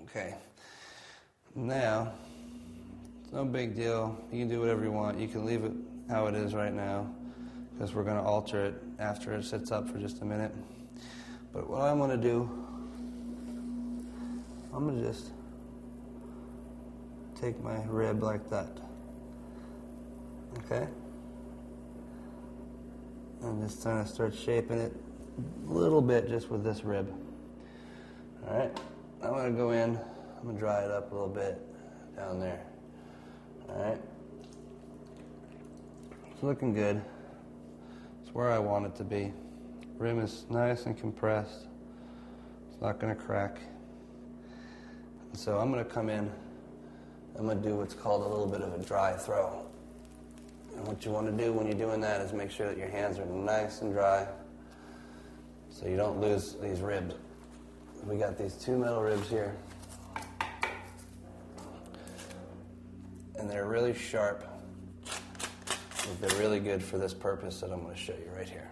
Okay. Now, it's no big deal. You can do whatever you want. You can leave it how it is right now, because we're going to alter it after it sits up for just a minute. But what I'm going to do, I'm going to just take my rib like that. Okay? And just kind of start shaping it a little bit just with this rib. All right? I'm going to go in. I'm going to dry it up a little bit down there. All right? It's looking good. It's where I want it to be. Rim is nice and compressed. It's not going to crack. And so I'm going to come in. I'm going to do what's called a little bit of a dry throw. And what you want to do when you're doing that is make sure that your hands are nice and dry so you don't lose these ribs. We got these 2 metal ribs here. And they're really sharp. They're really good for this purpose that I'm going to show you right here.